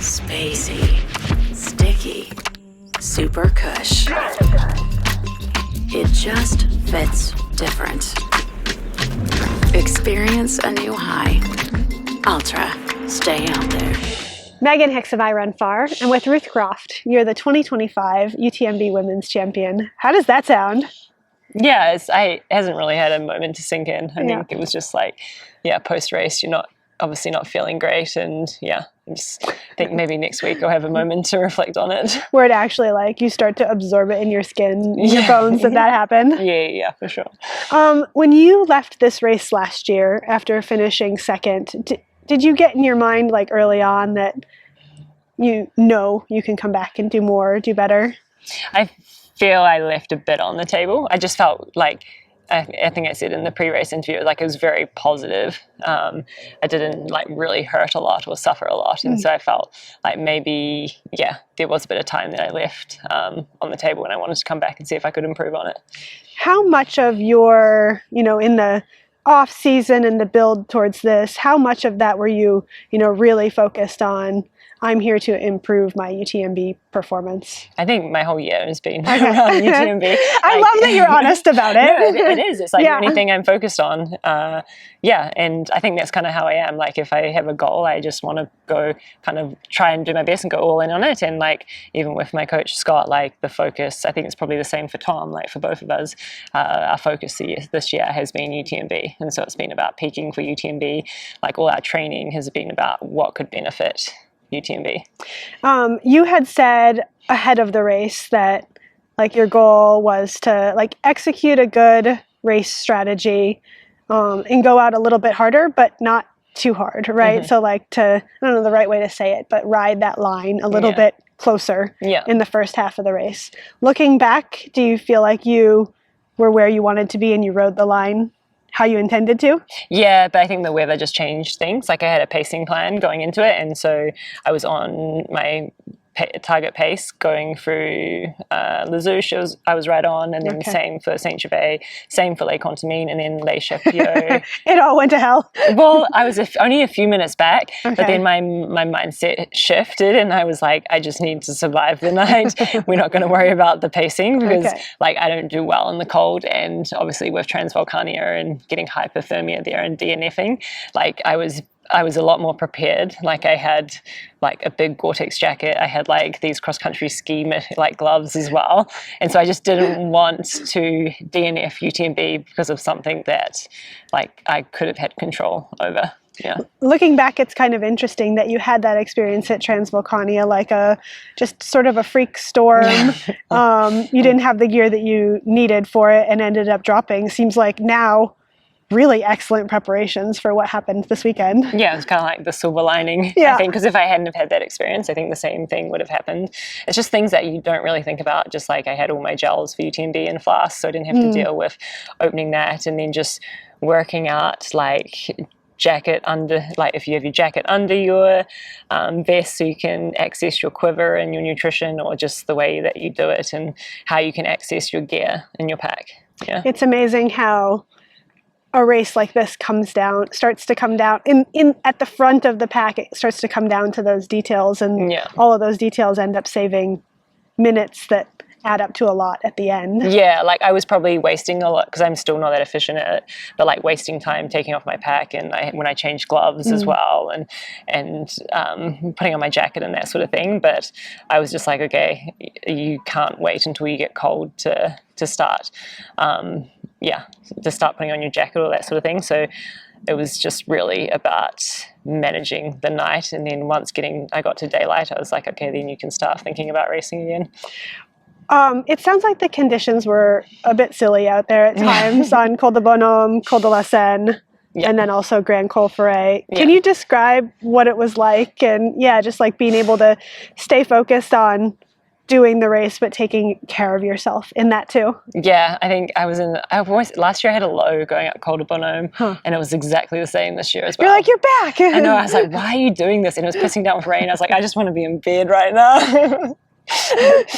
Spacey, sticky, super cush. It just fits different. Experience a new high. Ultra, stay out there. Megan Hicks of I Run Far, and with Ruth Croft, you're the 2025 UTMB Women's Champion. How does that sound? Yeah, it hasn't really had a moment to sink in. I think it was just like, post-race, you're obviously not feeling great, and I just think maybe next week I'll have a moment to reflect on it. Where it actually you start to absorb it in your skin, your bones, that happened? Yeah, for sure. When you left this race last year after finishing second, did you get in your mind early on that you can come back and do more, do better? I feel I left a bit on the table. I just felt like, I think I said in the pre-race interview, it was very positive. I didn't really hurt a lot or suffer a lot. And so I felt like maybe, there was a bit of time that I left on the table, and I wanted to come back and see if I could improve on it. How much of your, in the off season and the build towards this, how much of that were you, really focused on, I'm here to improve my UTMB performance? I think my whole year has been around UTMB. I love that you're honest about it. No, it is. It's the only thing I'm focused on. And I think that's kind of how I am. If I have a goal, I just want to go kind of try and do my best and go all in on it. And even with my coach, Scott, the focus, I think it's probably the same for Tom, for both of us. Our focus this year has been UTMB. And so it's been about peaking for UTMB. All our training has been about what could benefit UTMB. You had said ahead of the race that your goal was to execute a good race strategy and go out a little bit harder, but not too hard, right? So I don't know the right way to say it, but ride that line a little bit closer in the first half of the race. Looking back, do you feel like you were where you wanted to be and you rode the line how you intended to? Yeah, but I think the weather just changed things. I had a pacing plan going into it, and so I was on my target pace going through Les I was right on, and then same for Saint Gervais, same for Les Contamines, and then Les Chapillot. It all went to hell. Well, I was only a few minutes back, but then my mindset shifted, and I was like, I just need to survive the night. We're not going to worry about the pacing because I don't do well in the cold, and obviously with Transvulcania and getting hypothermia there and DNFing, I was a lot more prepared. I had a big Gore-Tex jacket. I had these cross-country ski gloves as well. And so I just didn't want to DNF UTMB because of something that I could have had control over. Yeah. Looking back, it's kind of interesting that you had that experience at Transvulcania, just sort of a freak storm. You didn't have the gear that you needed for it and ended up dropping. Seems like now really excellent preparations for what happened this weekend. Yeah, it's kind of the silver lining, I think, because if I hadn't have had that experience, I think the same thing would have happened. It's just things that you don't really think about, just I had all my gels for UTMB in flasks, so I didn't have to deal with opening that, and then just working out jacket under, if you have your jacket under your vest so you can access your quiver and your nutrition, or just the way that you do it and how you can access your gear in your pack. Yeah. It's amazing how a race like this starts to come down in at the front of the pack. It starts to come down to those details, and all of those details end up saving minutes that add up to a lot at the end. Yeah, I was probably wasting a lot because I'm still not that efficient at it, but wasting time taking off my pack, and when I changed gloves as well, and putting on my jacket and that sort of thing. But I was just okay, you can't wait until you get cold to start. To start putting on your jacket, all that sort of thing. So it was just really about managing the night, and then once I got to daylight, I was okay, then you can start thinking about racing again. It sounds like the conditions were a bit silly out there at times on Col de Bonhomme, Col de la Seine, and then also Grand Col Ferret. Can you describe what it was like, and just being able to stay focused on doing the race but taking care of yourself in that too? Yeah, I think last year I had a low going up Col de Bonhomme, and it was exactly the same this year as well. You're back! I know, I was why are you doing this? And it was pissing down with rain. I was I just want to be in bed right now.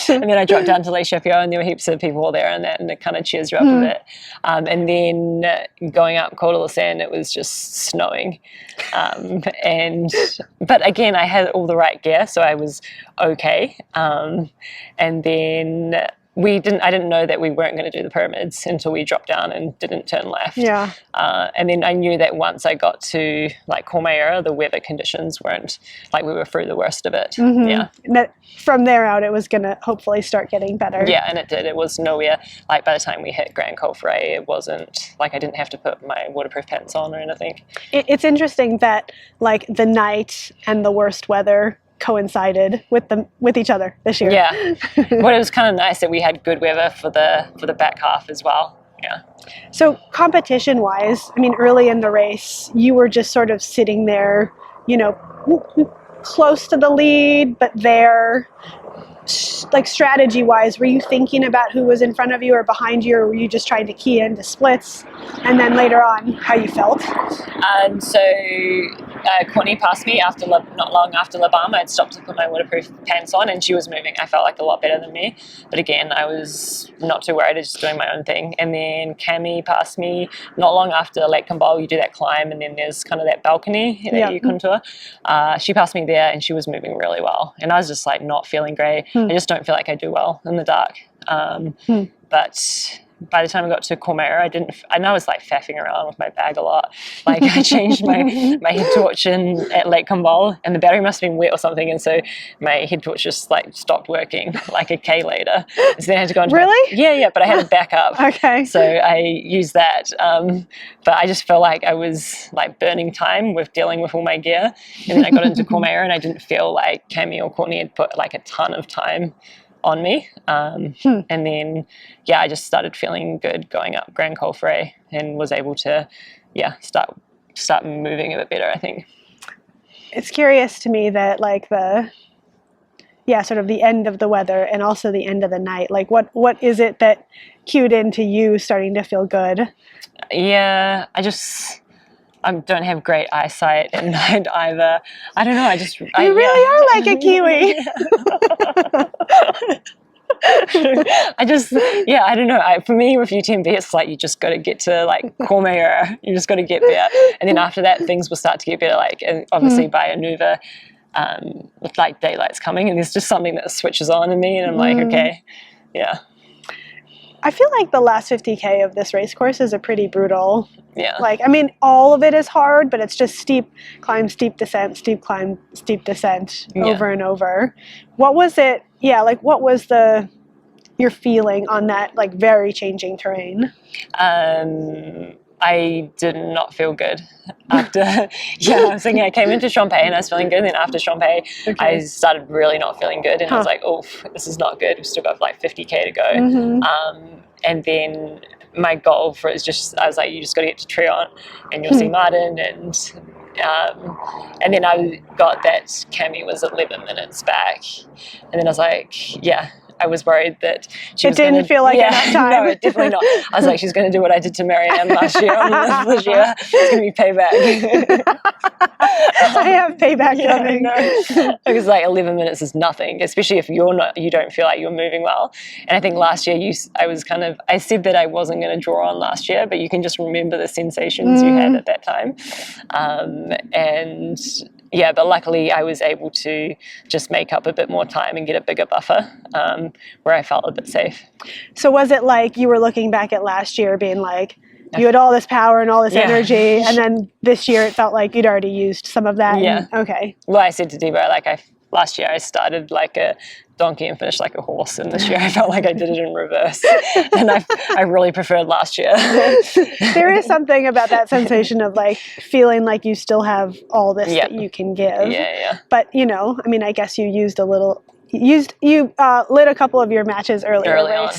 And then I dropped down to Les Chapiaux, and there were heaps of people there, and it kind of cheers you up a bit. And then going up Col de la Seine, it was just snowing. But again, I had all the right gear, so I was okay. And then I didn't know that we weren't going to do the pyramids until we dropped down and didn't turn left. Yeah. And then I knew that once I got to like Courmayeur, the weather conditions weren't like, we were through the worst of it. Yeah. And that from there out, it was going to hopefully start getting better. Yeah, and it did. It was nowhere, like by the time we hit Grand Col Ferret, it wasn't like I didn't have to put my waterproof pants on or anything. It's interesting that like the night and the worst weather coincided with each other this year. Yeah. But it was kind of nice that we had good weather for the back half as well. Yeah. So competition wise, I mean, early in the race, you were just sort of sitting there, you know, close to the lead, but there, like strategy wise, were you thinking about who was in front of you or behind you, or were you just trying to key into splits? And then later on, how you felt? So Courtney passed me not long after La Balme. I'd stopped to put my waterproof pants on, and she was moving. I felt like a lot better than me. But again, I was not too worried. I was just doing my own thing. And then Cammy passed me not long after Lake Combal. You do that climb, and then there's kind of that balcony that you contour. She passed me there, and she was moving really well. And I was just like not feeling great. I just don't feel like I do well in the dark. But by the time I got to Courmayeur, I know I was like faffing around with my bag a lot. Like I changed my head torch at Lake Combal, and the battery must have been wet or something, and so my head torch just like stopped working like a K later. So then I had to go into Really? But I had a backup. Okay. So I used that. But I just felt like I was like burning time with dealing with all my gear. And then I got into Courmayeur, and I didn't feel like Cammy or Courtney had put like a ton of time on me. And then, I just started feeling good going up Grand Col Ferret and was able to, start moving a bit better, I think. It's curious to me that like sort of the end of the weather and also the end of the night, like what is it that cued into you starting to feel good? Yeah, I don't have great eyesight at night either. I don't know. You really are like a Kiwi. I don't know. For me with UTMB, it's like you just got to get to like Courmayeur. You just got to get there, and then after that, things will start to get better. Like, and obviously by Anuva, with like daylight's coming, and there's just something that switches on in me, and I'm like, okay, yeah. I feel like the last 50K of this race course is a pretty brutal. Yeah. Like, I mean, all of it is hard, but it's just steep climb, steep descent, steep climb, steep descent over and over. What was it? Yeah, like what was your feeling on that like very changing terrain? I did not feel good after. I was thinking I came into Champagne and I was feeling good, and then after Champagne, I started really not feeling good, and I was like, "Oh, this is not good." We've still got like 50K to go, and then my goal for it is just I was like, "You just got to get to Trion, and you'll see Martin." And then I got that Cammy was 11 minutes back, and then I was like, "Yeah." I was worried that it didn't feel like enough time. No, definitely not. I was like, she's going to do what I did to Marianne last year. This year, it's going to be payback. I have payback coming. Because like 11 minutes is nothing, especially if you don't feel like you're moving well. And I think last year I said that I wasn't going to draw on last year, but you can just remember the sensations you had at that time. But luckily I was able to just make up a bit more time and get a bigger buffer where I felt a bit safe. So was it like you were looking back at last year being like, you had all this power and all this energy, and then this year it felt like you'd already used some of that? Yeah. Okay. Well, I said to Debo, like last year I started like a donkey and finished like a horse, and this year I felt like I did it in reverse, and I really preferred last year. There is something about that sensation of like feeling like you still have all this that you can give. Yeah. But I mean, I guess you used lit a couple of your matches early on.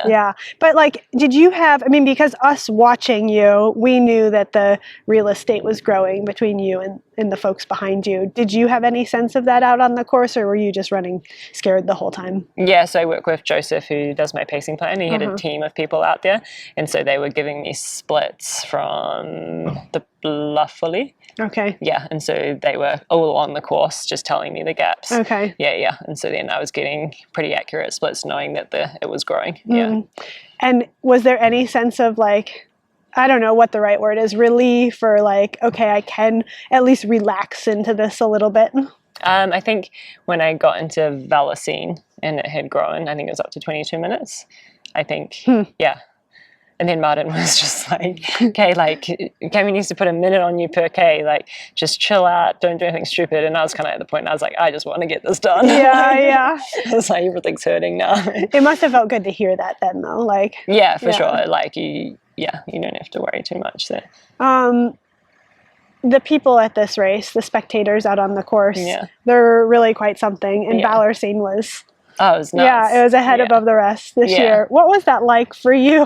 Yeah. But like, did you have? I mean, because us watching you, we knew that the real estate was growing between you and the folks behind you. Did you have any sense of that out on the course, or were you just running scared the whole time? Yeah, so I work with Joseph, who does my pacing plan. He had a team of people out there, and so they were giving me splits from the Bluffley. Okay. Yeah, and so they were all on the course, just telling me the gaps. Okay. Yeah, and so then I was getting pretty accurate splits, knowing that it was growing. Yeah. And was there any sense of like, I don't know what the right word is, relief, or like, okay, I can at least relax into this a little bit? I think when I got into Valacine and it had grown, I think it was up to 22 minutes. I think, yeah. And then Martin was just like, okay, like, Cami needs to put a minute on you per K, like, just chill out, don't do anything stupid. And I was kind of at the point, I was like, I just want to get this done. Yeah. I was like, everything's hurting now. It must have felt good to hear that then, though. Like, yeah, for sure. Like, you don't have to worry too much there. The people at this race, the spectators out on the course, they're really quite something. And Valorcine was... Oh, it was nuts. Yeah, it was ahead above the rest this year. What was that like for you?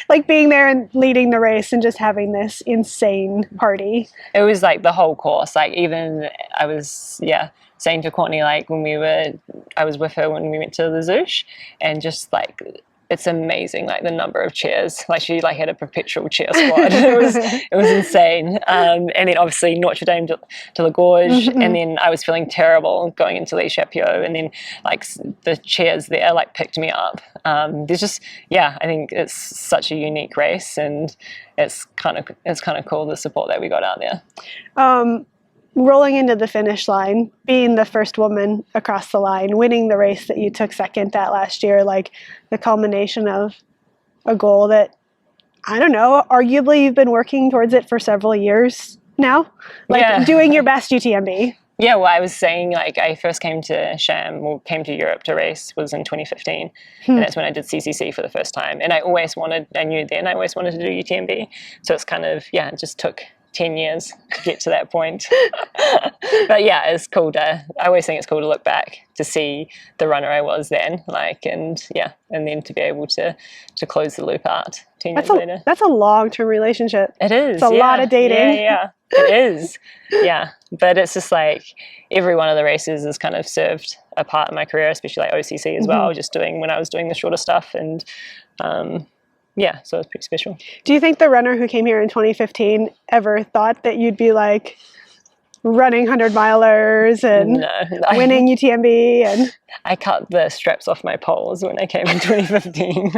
Like being there and leading the race and just having this insane party? It was like the whole course. Like even I was, saying to Courtney, like I was with her when we went to the Zoosh, and just like, it's amazing, like the number of chairs. Like she like had a perpetual cheer squad. It was insane. And then obviously Notre Dame to La Gorge, and then I was feeling terrible going into Les Chapeaux, and then like the chairs there like picked me up. There's just I think it's such a unique race, and it's kind of cool, the support that we got out there. Rolling into the finish line, being the first woman across the line, winning the race that you took second at last year, like the culmination of a goal that, I don't know, arguably you've been working towards it for several years now, like doing your best UTMB. Yeah, well, I was saying, like, I first came to came to Europe to race was in 2015, and that's when I did CCC for the first time. And I always wanted to do UTMB. So it's kind of, it just took 10 years to get to that point. But it's cool I always think it's cool to look back to see the runner I was then, like, and then to be able to close the loop out 10 years later. That's a long-term relationship. It is. It's a lot of dating. Yeah. It is. But it's just like every one of the races has kind of served a part in my career, especially like OCC as well, just when I was doing the shorter stuff, and so it was pretty special. Do you think the runner who came here in 2015 ever thought that you'd be like running 100-milers and winning UTMB? And I cut the straps off my poles when I came in 2015.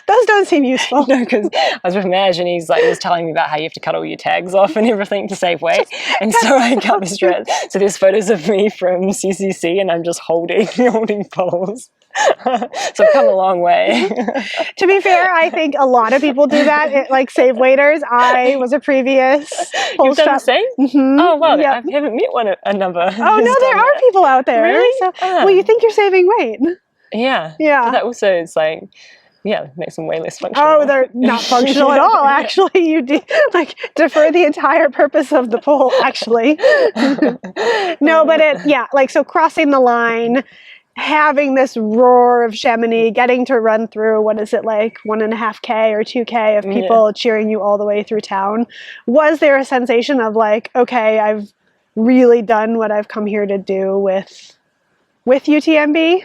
Those don't seem useful. No, because I was with Maj, and he was telling me about how you have to cut all your tags off and everything to save weight. And so I cut the straps. So there's photos of me from CCC, and I'm just holding poles. So I've come a long way. To be fair, I think a lot of people do that, like save waiters. I was a previous You've done the same? Oh, wow. I haven't met a number. Oh, no, there are people out there. Really? So, well, you think you're saving weight. Yeah. But that also is like, makes them way less functional. Oh, they're not functional at all, actually. You defer the entire purpose of the pole, actually. No, but so crossing the line, having this roar of Chamonix, getting to run through, what is it, like 1.5K or 2K of people cheering you all the way through town. Was there a sensation of like, okay, I've really done what I've come here to do with UTMB?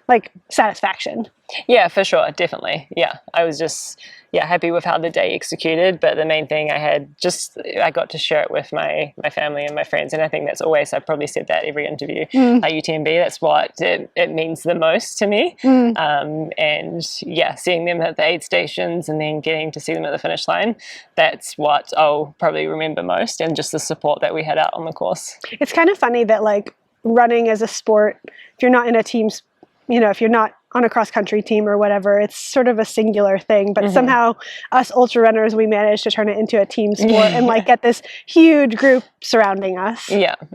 Like satisfaction? Yeah, for sure, definitely. Yeah, I was just happy with how the day executed. But the main thing I got to share it with my family and my friends, and I think I've probably said that every interview. UTMB, that's what it means the most to me. And seeing them at the aid stations and then getting to see them at the finish line, that's what I'll probably remember most, and just the support that we had out on the course. It's kind of funny that like running as a sport, if you're not in a team, if you're not on a cross-country team or whatever, it's sort of a singular thing, but somehow us ultra runners, we managed to turn it into a team sport and like get this huge group surrounding us.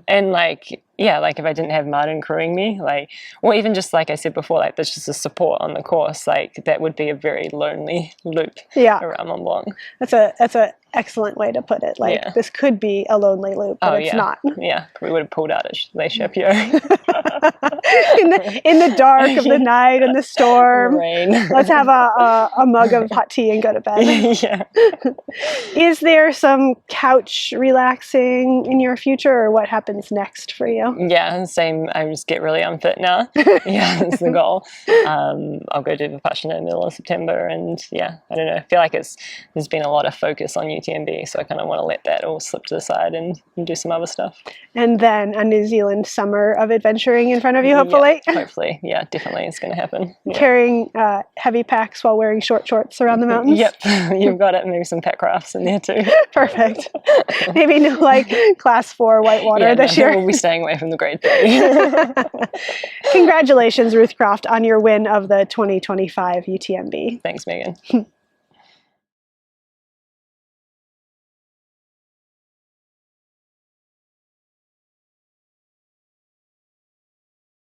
And like, yeah, like if I didn't have Martin crewing me, like, or even just like I said before, like there's just a support on the course, like that would be a very lonely loop around Mont Blanc. That's a excellent way to put it. Like this could be a lonely loop, but it's not. Yeah, we would have pulled out at Les Chapiaux. in the dark of the night and the storm. Rain. Let's have a mug of hot tea and go to bed. Yeah. Is there some couch relaxing in your future, or what happens next for you? Yeah, same. I just get really unfit now. Yeah, that's the goal. I'll go do Vipassana in the middle of September, and yeah, I don't know. I feel like there's been a lot of focus on UTMB, so I kind of want to let that all slip to the side and do some other stuff. And then a New Zealand summer of adventuring in front of you, hopefully. Yeah, hopefully, yeah, definitely, it's going to happen. Yeah. Carrying heavy packs while wearing short shorts around the mountains. Yep, you've got it. Maybe some pet crafts in there too. Perfect. Maybe no like class 4 whitewater this year. We'll be staying away from the grade 3. Congratulations, Ruth Croft, on your win of the 2025 UTMB. Thanks, Megan.